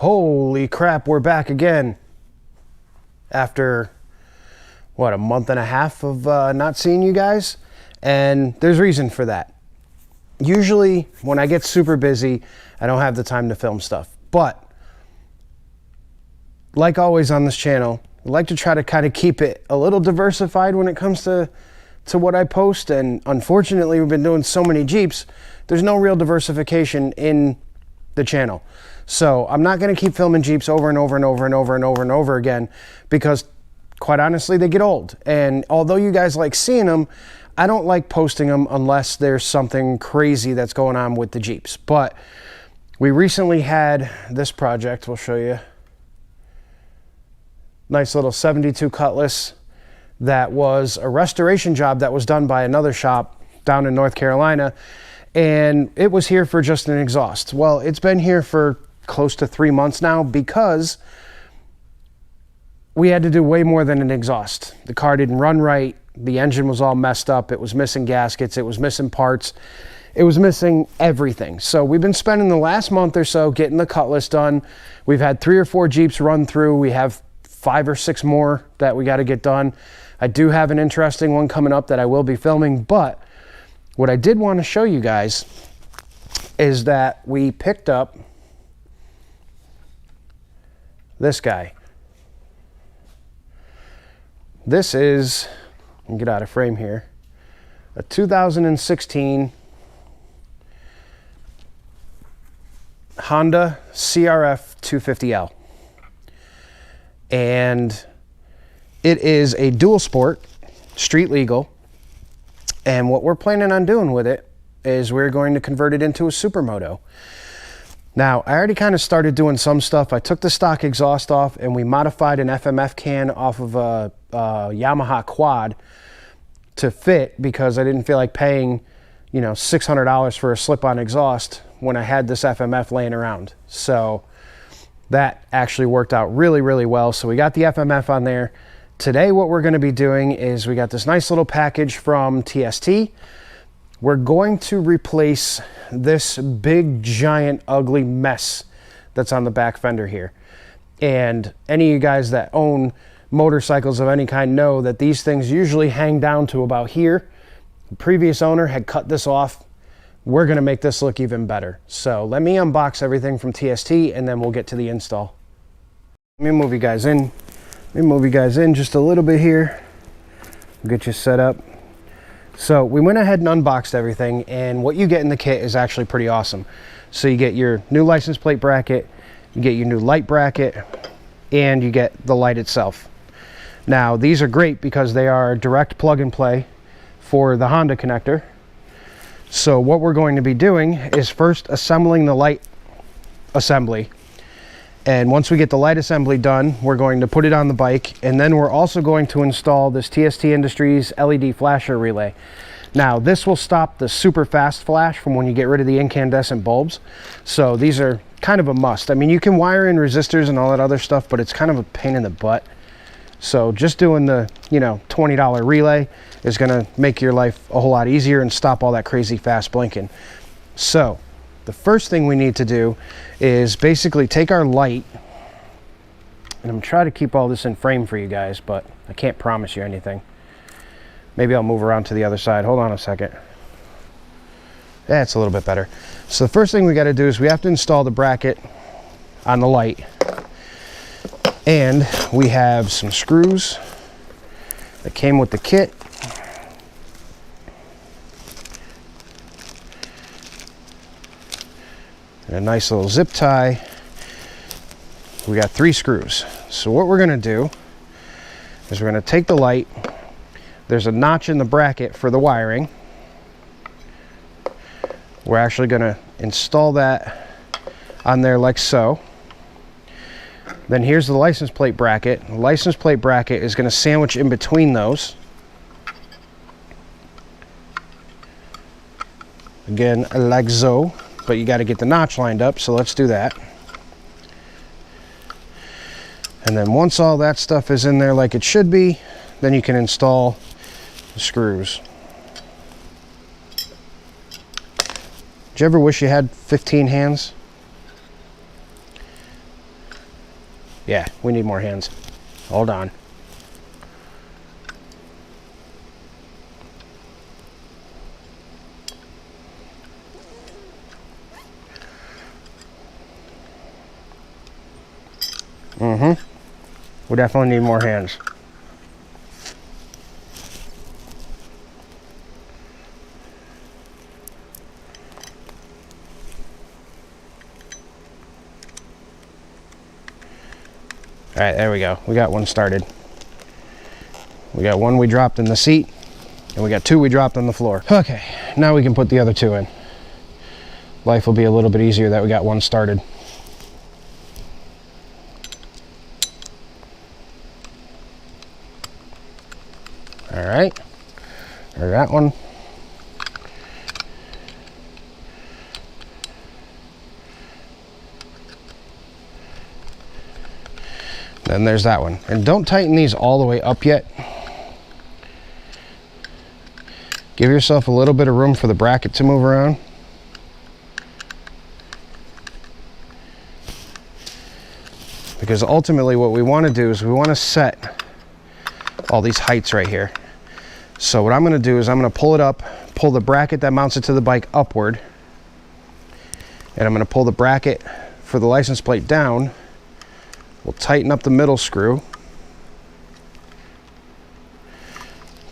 Holy crap, we're back again. After, what, a month and a half of not seeing you guys? And there's reason for that. Usually, when I get super busy, I don't have the time to film stuff. But, like always on this channel, I like to try to kind of keep it a little diversified when it comes to what I post. And unfortunately, we've been doing so many Jeeps, there's no real diversification in the channel. So I'm not going to keep filming Jeeps over and over and over and over and over and over again, because quite honestly, they get old. And although you guys like seeing them, I don't like posting them unless there's something crazy that's going on with the Jeeps. But we recently had this project, we'll show you. Nice little 72 Cutlass that was a restoration job that was done by another shop down in North Carolina. And it was here for just an exhaust. Well, it's been here for close to 3 months now, because we had to do way more than an exhaust. The car didn't run right. The engine was all messed up. It was missing gaskets. It was missing parts. It was missing everything. So we've been spending the last month or so getting the Cutlass done. We've had 3 or 4 Jeeps run through. We have 5 or 6 more that we got to get done. I do have an interesting one coming up that I will be filming, but what I did want to show you guys is that we picked up this guy. This is, let me get out of frame here, a 2016 Honda CRF250L. And it is a dual sport, street legal. And what we're planning on doing with it is we're going to convert it into a supermoto. Now, I already kind of started doing some stuff. I took the stock exhaust off and we modified an FMF can off of a Yamaha quad to fit, because I didn't feel like paying, you know, $600 for a slip-on exhaust when I had this FMF laying around. So that actually worked out really, really well. So we got the FMF on there. Today, what we're going to be doing is we got this nice little package from TST. We're going to replace this big, giant, ugly mess that's on the back fender here. And any of you guys that own motorcycles of any kind know that these things usually hang down to about here. The previous owner had cut this off. We're going to make this look even better. So let me unbox everything from TST and then we'll get to the install. Let me move you guys in. Let me move you guys in just a little bit here. We'll get you set up. So we went ahead and unboxed everything, and what you get in the kit is actually pretty awesome. So you get your new license plate bracket, you get your new light bracket, and you get the light itself. Now these are great because they are direct plug and play for the Honda connector. So what we're going to be doing is first assembling the light assembly. And once we get the light assembly done, we're going to put it on the bike, and then we're also going to install this TST Industries LED flasher relay. Now, this will stop the super fast flash from when you get rid of the incandescent bulbs. So these are kind of a must. I mean, you can wire in resistors and all that other stuff, but it's kind of a pain in the butt. So just doing the, you know, $20 relay is going to make your life a whole lot easier and stop all that crazy fast blinking. So the first thing we need to do is basically take our light, and I'm trying to keep all this in frame for you guys, but I can't promise you anything. Maybe I'll move around to the other side. Hold on a second. That's a little bit better. So the first thing we got to do is we have to install the bracket on the light. And we have some screws that came with the kit. And a nice little zip tie. We got 3 screws. So what we're going to do is we're going to take the light. There's a notch in the bracket for the wiring. We're actually going to install that on there like so. Then here's the license plate bracket. The license plate bracket is going to sandwich in between those. Again, like so. But you got to get the notch lined up, so let's do that. And then once all that stuff is in there like it should be, then you can install the screws. Did you ever wish you had 15 hands? Yeah, we need more hands. Hold on. We definitely need more hands. All right, there we go. We got one started. We got one we dropped in the seat, and we got two we dropped on the floor. Okay, now we can put the other two in. Life will be a little bit easier that we got one started. All right, there's that one. Then there's that one. And don't tighten these all the way up yet. Give yourself a little bit of room for the bracket to move around. Because ultimately what we want to do is we want to set all these heights right here. So what I'm going to do is I'm going to pull it up, pull the bracket that mounts it to the bike upward, and I'm going to pull the bracket for the license plate down. We'll tighten up the middle screw.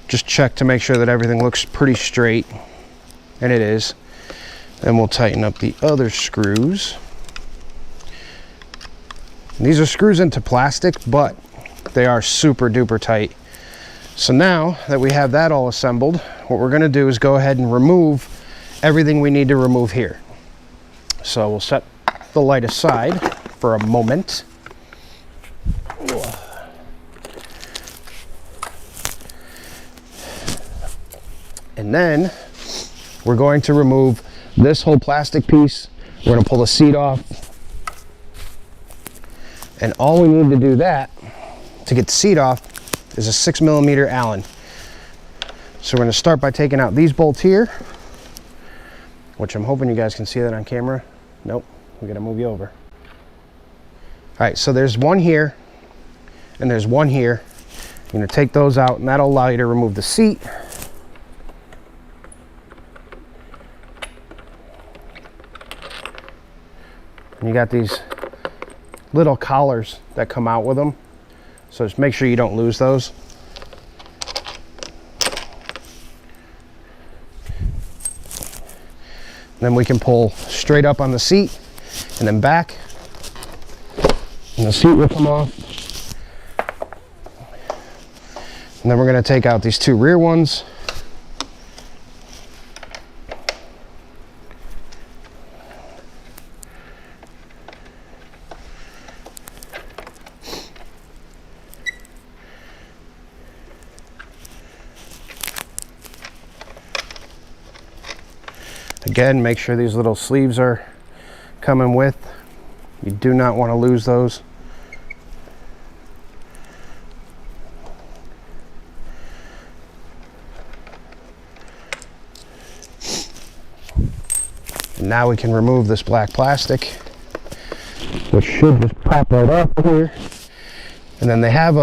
Just check to make sure that everything looks pretty straight, and it is. Then we'll tighten up the other screws. And these are screws into plastic, but they are super duper tight. So now that we have that all assembled, what we're going to do is go ahead and remove everything we need to remove here. So we'll set the light aside for a moment. And then we're going to remove this whole plastic piece. We're going to pull the seat off. And all we need to do that to get the seat off is a 6mm Allen. So we're going to start by taking out these bolts here, which I'm hoping you guys can see that on camera. Nope, we got to move you over. All right, so there's one here and there's one here. You're going to take those out, and that'll allow you to remove the seat. And you got these little collars that come out with them. So just make sure you don't lose those. Then we can pull straight up on the seat and then back. And the seat will come off. And then we're going to take out these two rear ones. Again, make sure these little sleeves are coming with. You do not want to lose those. And now we can remove this black plastic, which should just pop right off here. And then they have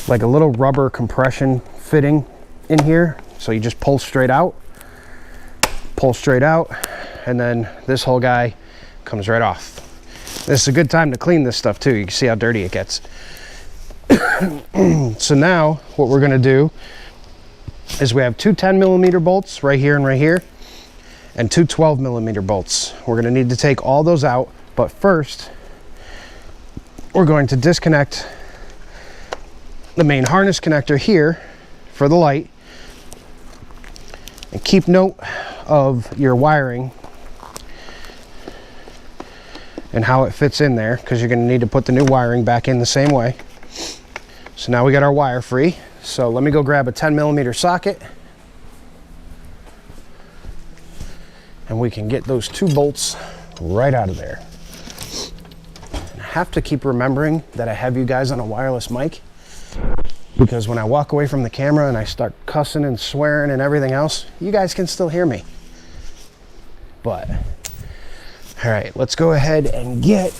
like a little rubber compression fitting in here. So you just pull straight out, and then this whole guy comes right off. This is a good time to clean this stuff too. You can see how dirty it gets. So now what we're gonna do is we have two 10mm bolts right here and right here, and two 12mm bolts. We're gonna need to take all those out, but first we're going to disconnect the main harness connector here for the light, and keep note of your wiring and how it fits in there, because you're going to need to put the new wiring back in the same way. So now we got our wire free. So let me go grab a 10mm socket, and we can get those two bolts right out of there. And I have to keep remembering that I have you guys on a wireless mic, because when I walk away from the camera and I start cussing and swearing and everything else, you guys can still hear me. But all right, let's go ahead and get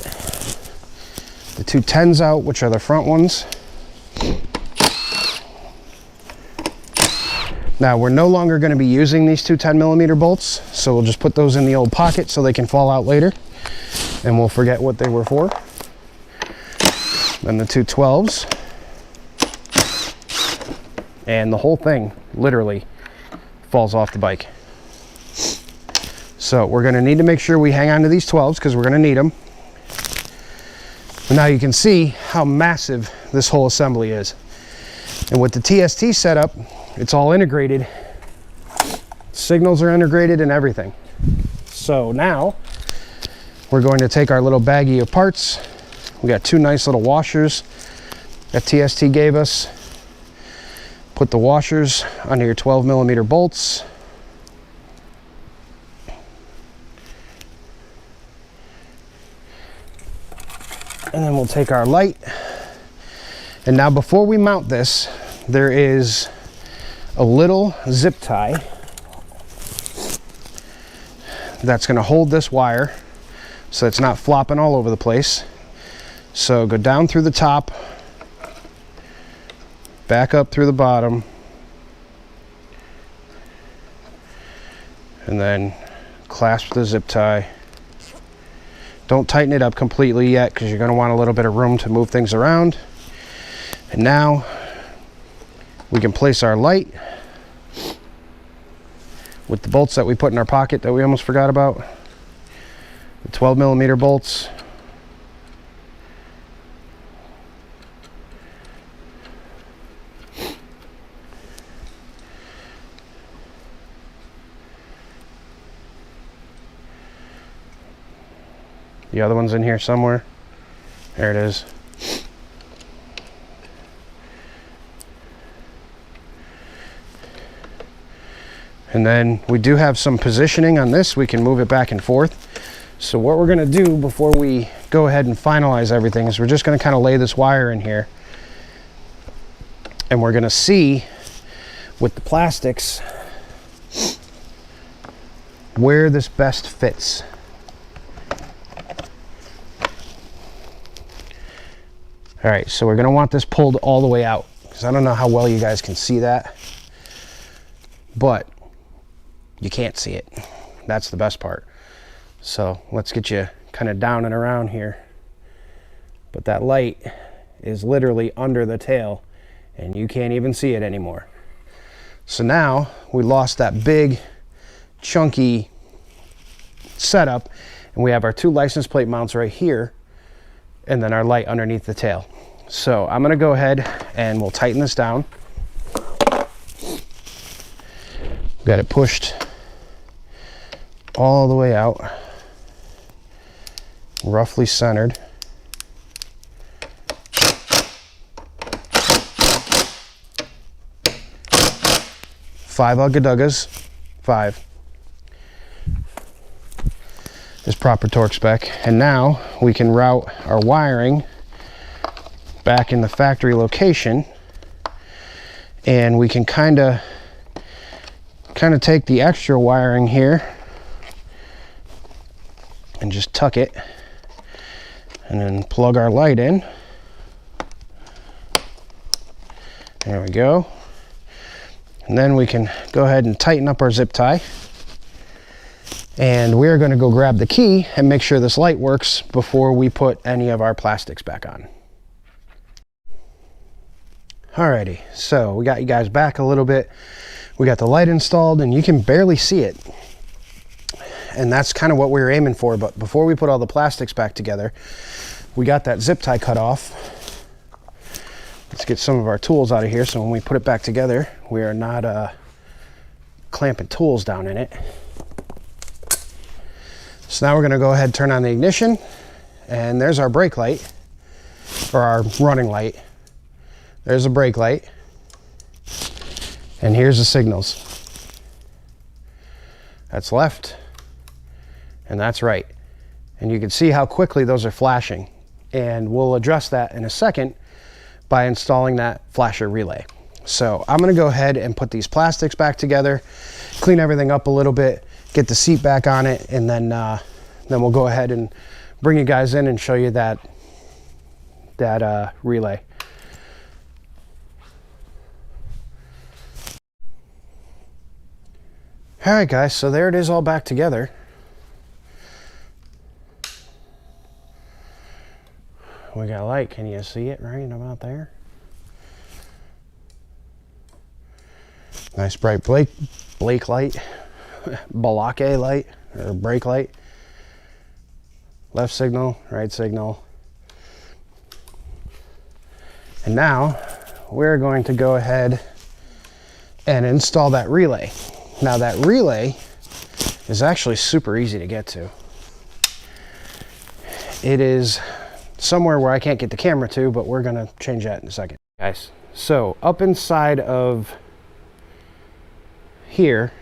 the two 10s out, which are the front ones. Now we're no longer going to be using these two 10mm bolts, so we'll just put those in the old pocket so they can fall out later and we'll forget what they were for. Then the two 12s, and the whole thing literally falls off the bike. So we're going to need to make sure we hang on to these 12s because we're going to need them. But now you can see how massive this whole assembly is. And with the TST setup, it's all integrated. Signals are integrated and everything. So now we're going to take our little baggie of parts. We got two nice little washers that TST gave us. Put the washers under your 12mm bolts. And then we'll take our light. And now before we mount this, there is a little zip tie that's going to hold this wire so it's not flopping all over the place. So go down through the top, back up through the bottom, and then clasp the zip tie. Don't tighten it up completely yet because you're going to want a little bit of room to move things around. And now we can place our light with the bolts that we put in our pocket that we almost forgot about. The 12mm bolts. The other one's in here somewhere. There it is. And then we do have some positioning on this. We can move it back and forth. So what we're going to do before we go ahead and finalize everything is we're just going to kind of lay this wire in here. And we're going to see with the plastics where this best fits. All right, so we're going to want this pulled all the way out because I don't know how well you guys can see that, but you can't see it. That's the best part. So let's get you kind of down and around here. But that light is literally under the tail and you can't even see it anymore. So now we lost that big chunky setup and we have our two license plate mounts right here and then our light underneath the tail. So I'm going to go ahead and we'll tighten this down. Got it pushed all the way out, roughly centered. Five ugga-duggas, 5 is proper torque spec. And now we can route our wiring back in the factory location and we can kind of take the extra wiring here and just tuck it and then plug our light in. There we go. And then we can go ahead and tighten up our zip tie. And we're going to go grab the key and make sure this light works before we put any of our plastics back on. Alrighty, so we got you guys back a little bit. We got the light installed and you can barely see it. And that's kind of what we were aiming for. But before we put all the plastics back together, we got that zip tie cut off. Let's get some of our tools out of here so when we put it back together, we are not clamping tools down in it. So now we're going to go ahead and turn on the ignition, and there's our brake light, or our running light. There's a brake light, and here's the signals. That's left, and that's right. And you can see how quickly those are flashing, and we'll address that in a second by installing that flasher relay. So I'm going to go ahead and put these plastics back together, clean everything up a little bit, get the seat back on it, and then we'll go ahead and bring you guys in and show you that that relay. All right, guys, so there it is all back together. We got light. Can you see it right about there? Nice bright Blake light, Balake light, or brake light. Left signal, right signal. And now we're going to go ahead and install that relay. Now that relay is actually super easy to get to. It is somewhere where I can't get the camera to, but we're gonna change that in a second. Guys, so up inside of here,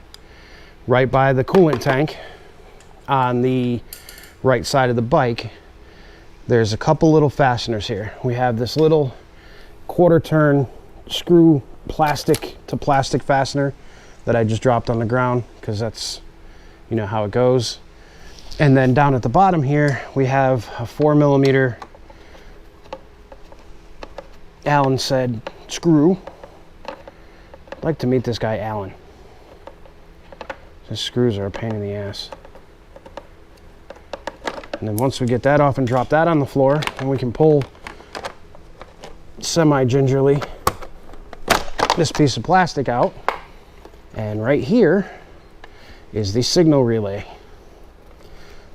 right by the coolant tank on the right side of the bike, there's a couple little fasteners here. We have this little quarter turn screw plastic to plastic fastener that I just dropped on the ground because that's, you know, how it goes. And then down at the bottom here, we have a 4mm Allen said screw. I'd like to meet this guy Allen. His screws are a pain in the ass. And then once we get that off and drop that on the floor, then we can pull semi-gingerly this piece of plastic out. And right here is the signal relay.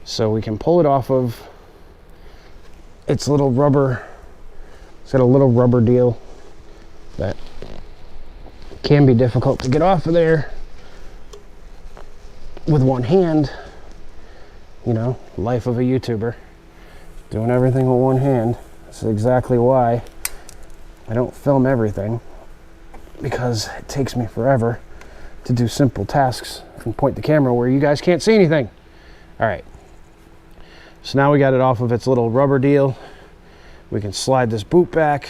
So we can pull it off of its little rubber. It's got a little rubber deal that can be difficult to get off of there with one hand. You know, life of a YouTuber, doing everything with one hand. That's exactly why I don't film everything, because it takes me forever to do simple tasks and point the camera where you guys can't see anything. All right, so now we got it off of its little rubber deal. We can slide this boot back,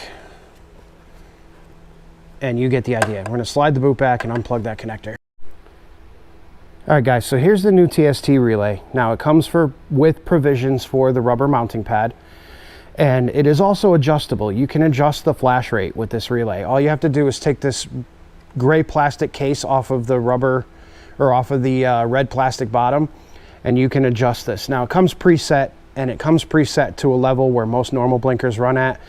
and you get the idea. We're gonna slide the boot back and unplug that connector. All right, guys, so here's the new TST relay. Now it comes with provisions for the rubber mounting pad, and it is also adjustable. You can adjust the flash rate with this relay. All you have to do is take this gray plastic case off of the rubber, or off of the red plastic bottom, and you can adjust this. Now it comes preset, and it comes preset to a level where most normal blinkers run at.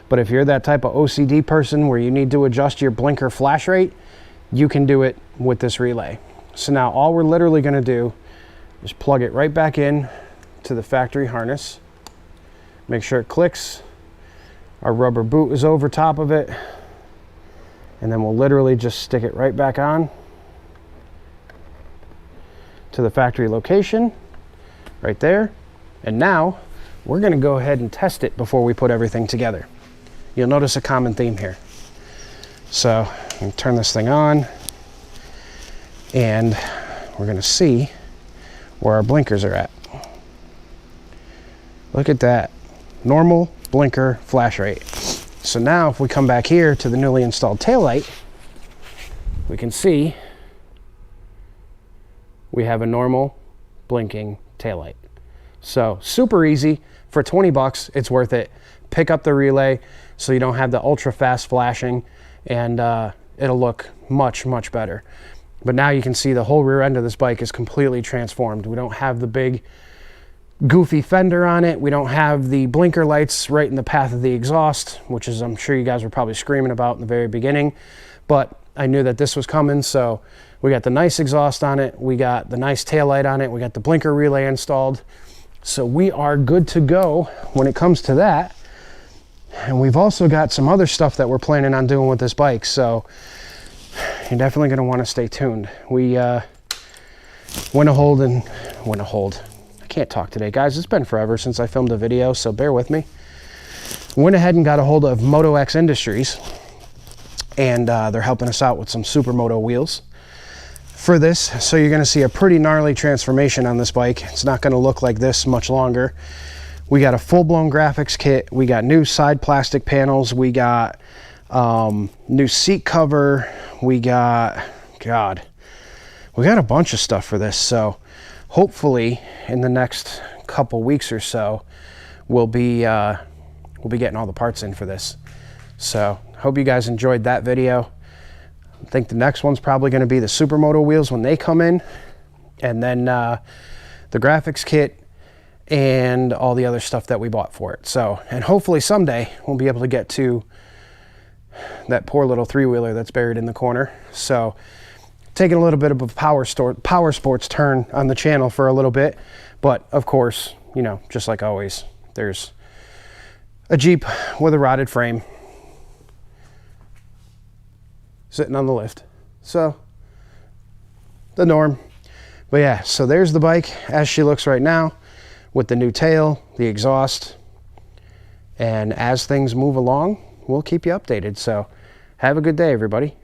But if you're that type of OCD person where you need to adjust your blinker flash rate, you can do it with this relay. So now all we're literally gonna do is plug it right back in to the factory harness. Make sure it clicks. Our rubber boot is over top of it. And then we'll literally just stick it right back on to the factory location, right there. And now we're gonna go ahead and test it before we put everything together. You'll notice a common theme here. So I'm gonna turn this thing on, and we're gonna see where our blinkers are at. Look at that, normal blinker flash rate. So now if we come back here to the newly installed taillight, we can see we have a normal blinking taillight. So super easy. For 20 bucks, it's worth it. Pick up the relay so you don't have the ultra fast flashing, and it'll look much, much better. But now you can see the whole rear end of this bike is completely transformed. We don't have the big goofy fender on it. We don't have the blinker lights right in the path of the exhaust, which is, I'm sure you guys were probably screaming about in the very beginning, but I knew that this was coming. So we got the nice exhaust on it. We got the nice tail light on it. We got the blinker relay installed. So we are good to go when it comes to that. And we've also got some other stuff that we're planning on doing with this bike. So you're definitely going to want to stay tuned. We went a hold. I can't talk today, guys. It's been forever since I filmed a video, so bear with me. Went ahead and got a hold of Moto X Industries, and they're helping us out with some Supermoto wheels for this. So you're going to see a pretty gnarly transformation on this bike. It's not going to look like this much longer. We got a full-blown graphics kit. We got new side plastic panels. We got new seat cover. We got a bunch of stuff for this. So hopefully in the next couple weeks or so, we'll be we'll be getting all the parts in for this. So hope you guys enjoyed that video. I think the next one's probably going to be the Supermoto wheels when they come in, and then the graphics kit and all the other stuff that we bought for it. So, and hopefully someday we'll be able to get to that poor little three-wheeler that's buried in the corner. So taking a little bit of a power sports turn on the channel for a little bit, but of course, you know, just like always, there's a Jeep with a rotted frame sitting on the lift. So the norm. But yeah, so there's the bike as she looks right now, with the new tail, the exhaust, and as things move along, we'll keep you updated. So have a good day, everybody.